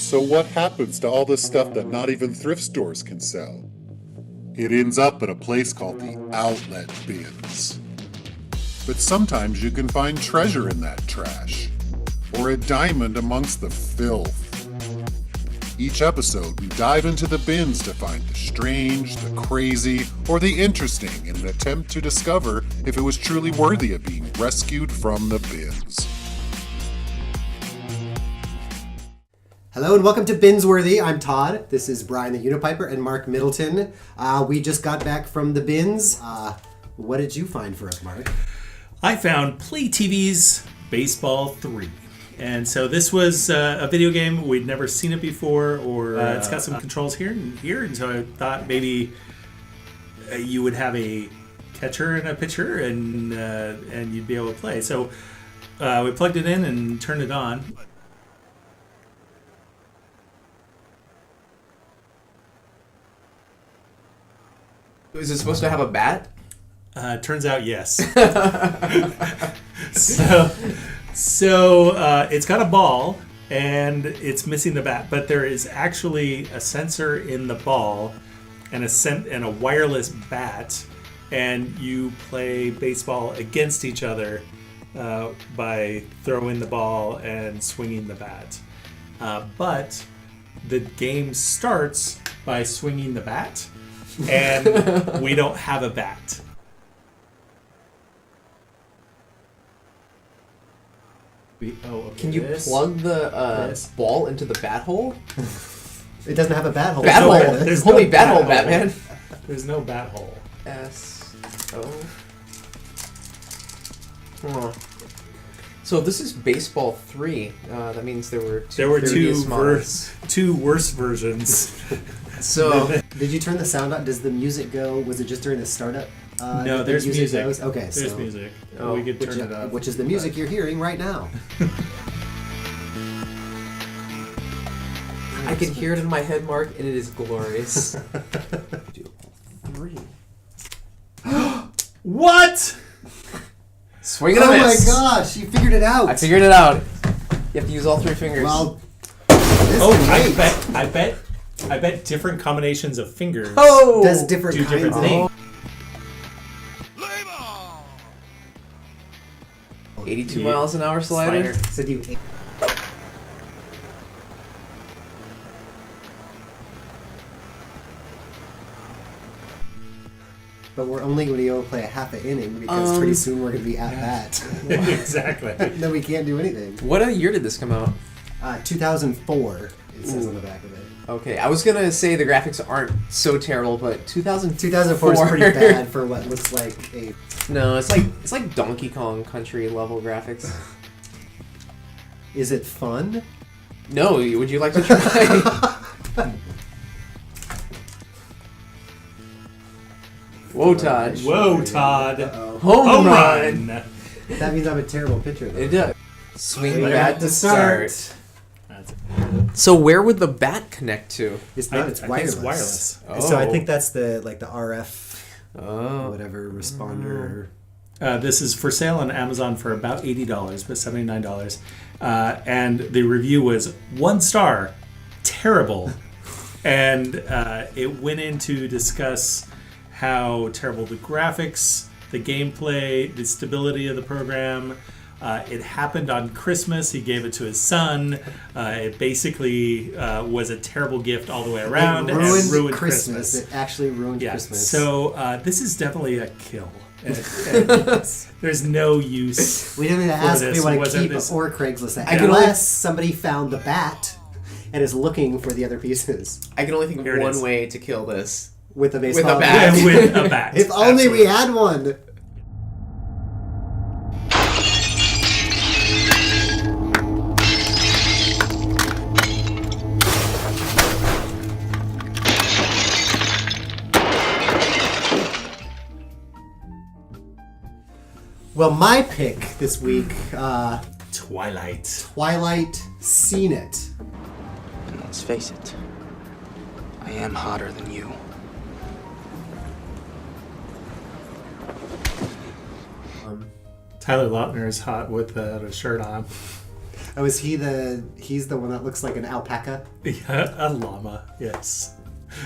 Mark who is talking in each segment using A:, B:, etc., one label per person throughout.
A: So what happens to all this stuff that not even thrift stores can sell? It ends up at a place called the outlet bins. But sometimes you can find treasure in that trash, or a diamond amongst the filth. Each episode, we dive into the bins to find the strange, the crazy, or the interesting in an attempt to discover if it was truly worthy of being rescued from the bins.
B: Hello and welcome to Binsworthy. I'm Todd. This is Brian the Unipiper and Mark Middleton. We just got back from the bins. What did you find for us, Mark?
C: I found PlayTV's Basebal 3. And so this was a video game. We'd never seen it before, or it's got some controls here and here. And so I thought maybe you would have a catcher and a pitcher, and you'd be able to play. So we plugged it in and turned it on.
D: Is it supposed to have a bat?
C: Turns out yes. So it's got a ball and it's missing the bat, but there is actually a sensor in the ball and a wireless bat, and you play baseball against each other by throwing the ball and swinging the bat. But the game starts by swinging the bat, and we don't have a bat.
D: Can you plug the ball into the bat hole?
B: It doesn't have a bat hole.
D: Bat hole.
C: There's
D: Holy
C: no
D: bat hole,
C: hole.
D: Batman.
C: There's no bat hole.
D: S-O. Huh. So this is Basebal 3. That means there were
C: two worse versions.
D: So
B: did you turn the sound on? Does the music go? Was it just during the startup?
C: No, there's music.
B: Goes? Okay,
C: there's music. We could turn it up.
B: Which is the music you're hearing right now.
D: I can hear it in my head, Mark, and it is glorious. 3.
C: What?
D: Swing and a miss.
B: Oh my gosh, you figured it out.
D: I figured it out. You have to use all 3 fingers.
B: Well,
C: I bet different combinations of fingers
B: does different
C: do
B: kinds
C: different
B: of
C: things.
D: 82 miles an hour slider.
B: So do you... But we're only going to be able to play a half an inning because pretty soon we're going to be at bat.
C: Exactly.
B: Then we can't do anything.
D: What year did this come out?
B: 2004, it says on the back of it.
D: Okay, I was going to say the graphics aren't so terrible, but
B: 2004 is pretty bad for what looks like a...
D: No, it's like Donkey Kong Country level graphics.
B: Is it fun?
D: No, would you like to try? Whoa, Todd.
C: Whoa, Todd.
D: Home run.
B: That means I'm a terrible pitcher, though.
D: It does. Swing the bat to start.
C: That's
D: So where would the bat connect to?
B: It's not. It's wireless.
C: It's wireless.
D: Oh.
B: So I think that's the RF,
D: Oh.
B: whatever responder.
C: This is for sale on Amazon for about $80, but $79. And the review was 1 star, terrible. And it went in to discuss how terrible the graphics, the gameplay, the stability of the program. It happened on Christmas. He gave it to his son. It basically was a terrible gift all the way around.
B: It ruined Christmas. It actually ruined Christmas.
C: So this is definitely a kill. And there's no use.
B: We didn't even ask if we want to keep or Craigslist that. Unless somebody found the bat and is looking for the other pieces.
D: I can only think of one way to kill this.
B: With a baseball
D: bat.
C: With a bat.
B: If only we had one. Well, my pick this week,
C: Twilight.
B: Twilight, Seen It.
E: And let's face it, I am hotter than you.
C: Tyler Lautner is hot with a shirt on.
B: Oh, he's the one that looks like an alpaca?
C: Yeah, a llama. Yes.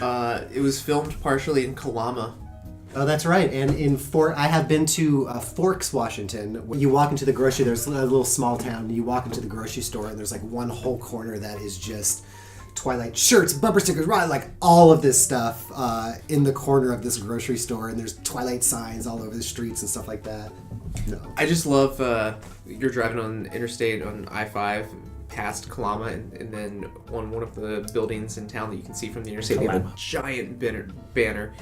D: It was filmed partially in Kalama.
B: Oh, that's right. And I have been to Forks, Washington. When you walk into the grocery, there's a little small town. You walk into the grocery store, and there's like one whole corner that is just Twilight shirts, bumper stickers, right? Like all of this stuff in the corner of this grocery store, and there's Twilight signs all over the streets and stuff like that. No.
D: I just love you're driving on interstate on I-5 past Kalama, and then on one of the buildings in town that you can see from the interstate, they have a
C: Kalama.
D: giant banner.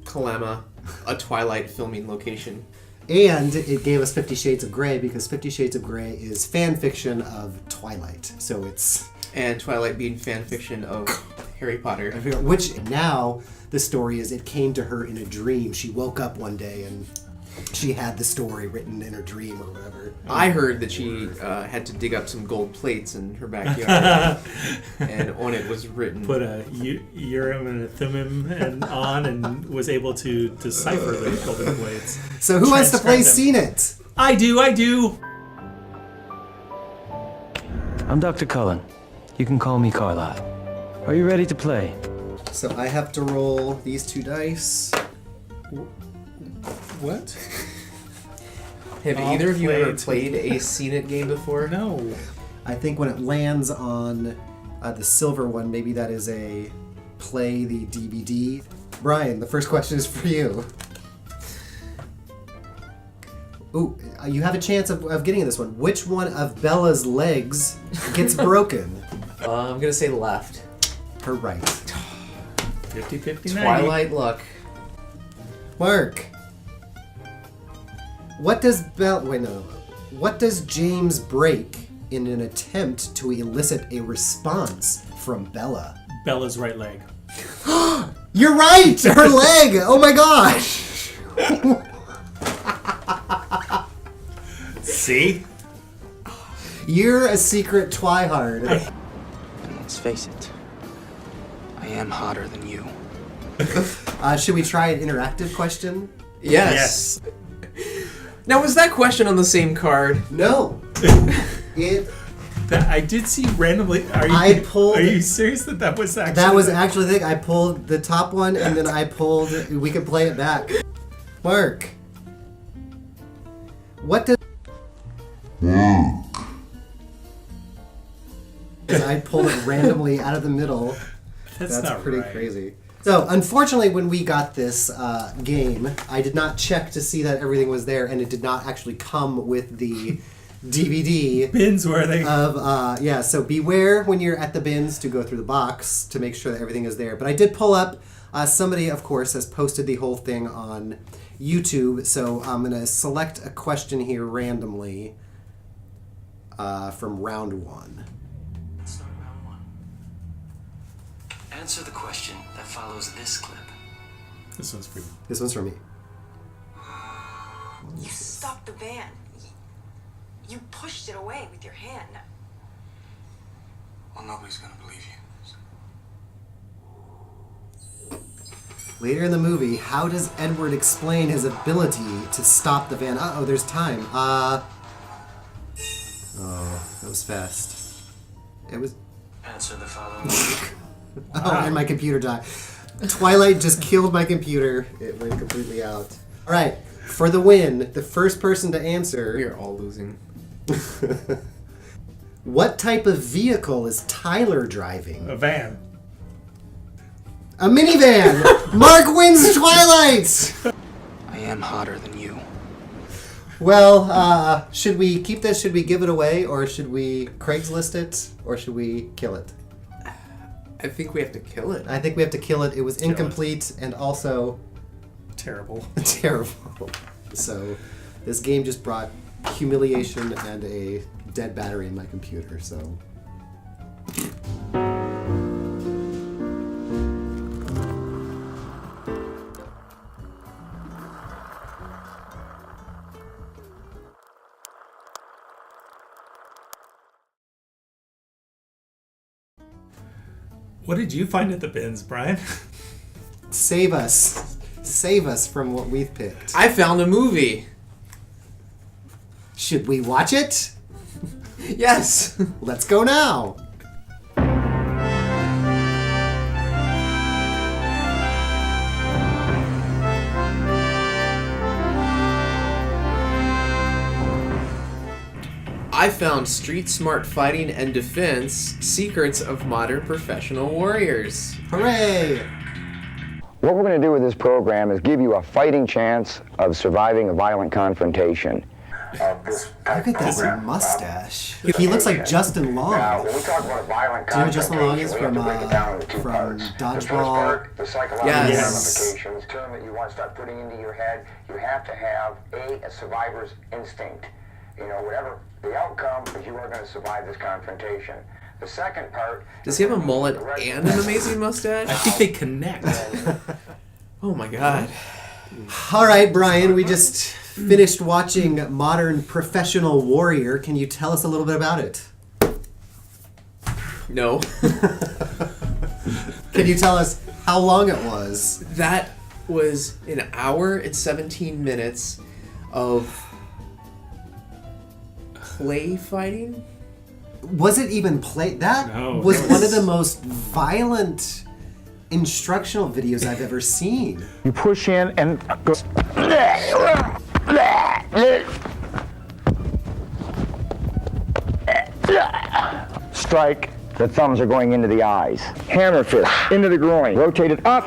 D: Kalama, a Twilight filming location.
B: And it gave us 50 Shades of Grey because 50 Shades of Grey is fan fiction of Twilight. So it's...
D: And Twilight being fan fiction of Harry Potter.
B: Which now the story is it came to her in a dream. She woke up one day and she had the story written in her dream or whatever.
D: I heard that she had to dig up some gold plates in her backyard, and on it was written...
C: Put a Urim and a Thummim on and was able to decipher the golden plates.
B: So who wants to play
C: Transcribe
B: Seen It?
C: I do.
F: I'm Dr. Cullen. You can call me Carlisle. Are you ready to play?
B: So I have to roll these 2 dice.
C: What?
D: Have either of you ever played a Seen It game before?
C: No.
B: I think when it lands on the silver one, maybe that is a play the DVD. Brian, the first question is for you. Ooh, you have a chance of getting this one. Which one of Bella's legs gets broken?
D: I'm gonna say left.
B: Her right.
C: 50-50
D: Twilight luck.
B: Mark. What does What does James break in an attempt to elicit a response from Bella?
C: Bella's right leg.
B: You're right! Her leg! Oh my gosh!
C: See?
B: You're a secret twihard.
E: And let's face it, I am hotter than you.
B: Should we try an interactive question?
D: Yes. Now, was that question on the same card?
B: No.
C: I did see randomly. Are you serious that was actually?
B: That was actually the thing. I pulled the top one, and then I pulled. We could play it back. Mark. What does? I pulled it randomly out of the middle.
C: That's not
B: pretty
C: right.
B: crazy. So, unfortunately, when we got this game, I did not check to see that everything was there, and it did not actually come with the DVD.
C: Bins worthy.
B: So beware when you're at the bins to go through the box to make sure that everything is there. But I did pull up, somebody, of course, has posted the whole thing on YouTube, so I'm going to select a question here randomly from round 1.
F: Let's start round 1. Answer the question that follows this clip.
C: This one's for you.
B: This one's for me.
G: You stopped the van. You pushed it away with your hand.
F: Well, nobody's gonna believe you.
B: Later in the movie, how does Edward explain his ability to stop the van? Uh-oh, there's time. Oh, that was fast. It was...
F: Answer the following.
B: Oh, and my computer died. Twilight just killed my computer. It went completely out. All right, for the win, the first person to answer...
D: We are all losing.
B: What type of vehicle is Tyler driving?
C: A van.
B: A minivan! Mark wins Twilight!
E: I am hotter than you.
B: Well, should we keep this? Should we give it away? Or should we Craigslist it? Or should we kill it?
D: I think we have to kill it.
B: I think we have to kill it. It was incomplete and also
C: Terrible.
B: terrible. So this game just brought humiliation and a dead battery in my computer, so...
C: What did you find at the bins, Brian?
B: Save us. Save us from what we've picked.
D: I found a movie.
B: Should we watch it?
D: Yes.
B: Let's go now.
D: I found street smart fighting and defense secrets of modern professional warriors.
B: Hooray!
H: What we're going to do with this program is give you a fighting chance of surviving a violent confrontation.
B: Look at this mustache. He looks like Justin Long.
H: Now, when we talk about a violent
B: Do you know Justin Long is
H: confrontation, we have to break it down into two
B: from
H: parts.
B: Dodgeball?
H: The first part, the psychological
D: Yes.
H: ramifications, term that you want to start putting into your head. You have to have a survivor's instinct. You know, whatever the outcome, is you are going to survive this confrontation. The second part...
D: Does he have a mullet and an amazing mustache?
C: I think they connect.
D: Oh my god.
B: All right, Brian, we just finished watching Modern Professional Warrior. Can you tell us a little bit about it?
D: No.
B: Can you tell us how long it was?
D: That was an hour and 17 minutes of play fighting?
B: Was it even play? That
C: No,
B: was
C: it
B: one of
C: was-
B: the most violent instructional videos I've ever seen.
H: You push in and go... Strike. The thumbs are going into the eyes. Hammer fist, into the groin. Rotate it up.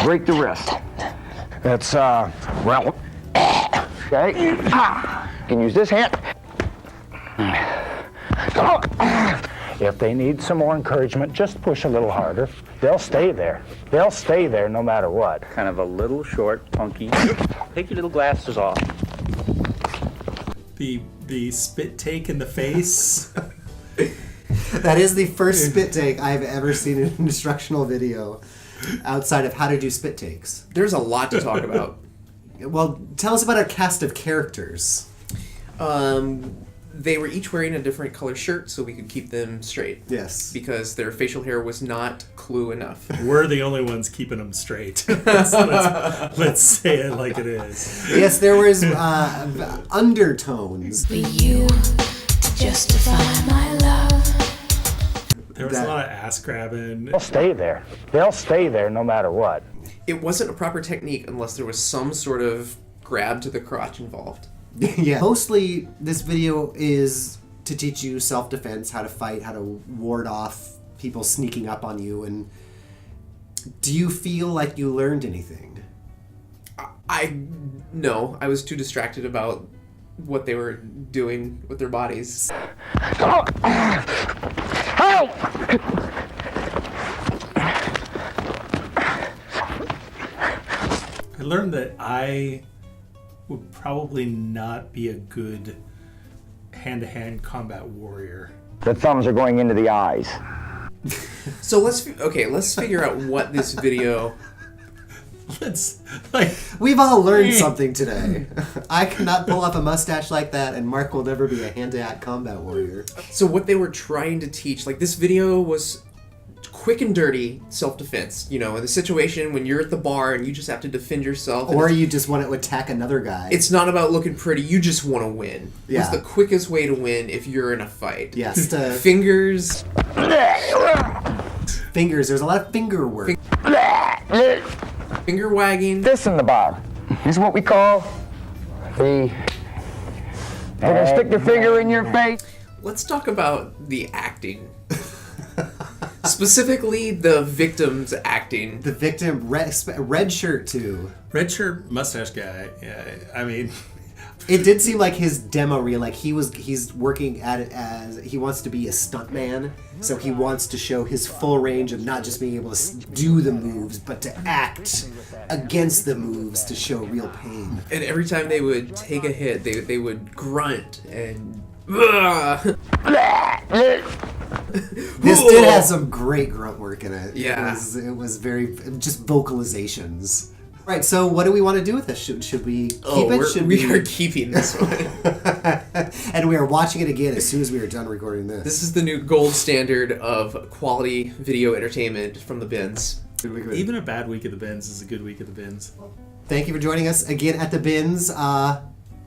H: Break the wrist. That's, well... Okay. You can use this hand. If they need some more encouragement, just push a little harder. They'll stay there. They'll stay there no matter what.
E: Kind of a little short, punky. Take your little glasses off.
C: The spit take in the face.
B: That is the first spit take I've ever seen in an instructional video outside of how to do spit takes.
D: There's a lot to talk about.
B: Well, tell us about a cast of characters.
D: They were each wearing a different color shirt so we could keep them straight.
B: Yes.
D: Because their facial hair was not clue enough.
C: We're the only ones keeping them straight. let's say it like it is.
B: Yes, there was undertones.
I: For you to justify my love.
C: There was a lot of ass grabbing.
H: They'll stay there. They'll stay there no matter what.
D: It wasn't a proper technique unless there was some sort of grab to the crotch involved.
B: Yeah. Mostly, this video is to teach you self-defense, how to fight, how to ward off people sneaking up on you. And do you feel like you learned anything?
D: No, I was too distracted about what they were doing with their bodies.
C: I learned that I would probably not be a good hand-to-hand combat warrior.
H: The thumbs are going into the eyes.
D: So let's figure out what this video...
C: Let's
B: We've all learned something today. I cannot pull off a mustache like that, and Mark will never be a hand-to-hand combat warrior.
D: So what they were trying to teach, like this video was quick and dirty self-defense. You know, in the situation when you're at the bar and you just have to defend yourself.
B: Or you just want to attack another guy.
D: It's not about looking pretty. You just want to win.
B: Yeah.
D: It's the quickest way to win if you're in a fight.
B: Yes.
D: Fingers.
B: Fingers. There's a lot of finger work.
D: Finger wagging.
H: This in the bar. This is what we call the... They're gonna stick their finger in your face.
D: Let's talk about the acting. Specifically, the victim's acting.
B: The victim, red shirt too.
C: red shirt mustache guy. Yeah, I mean,
B: It did seem like his demo reel, like he's working at it as he wants to be a stuntman, so he wants to show his full range of not just being able to do the moves, but to act against the moves to show real pain.
D: And every time they would take a hit, they would grunt and...
B: This did have some great grunt work in it.
D: Yeah.
B: It was very, just vocalizations. Right, so what do we want to do with this? Should we keep it?
D: We are keeping this one.
B: And we are watching it again as soon as we are done recording this.
D: This is the new gold standard of quality video entertainment from the bins.
C: even a bad week at the bins is a good week at the bins.
B: Thank you for joining us again at the bins.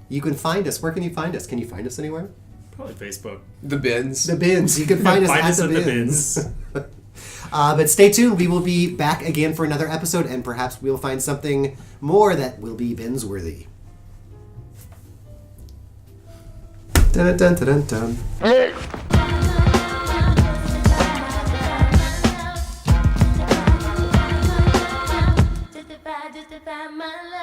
B: You can find us. Where can you find us? Can you find us anywhere?
C: Probably Facebook.
D: The bins.
B: The bins. You can find us at the bins. But stay tuned. We will be back again for another episode, and perhaps we'll find something more that will be bins worthy. Dun dun dun dun dun.
I: Justify my love.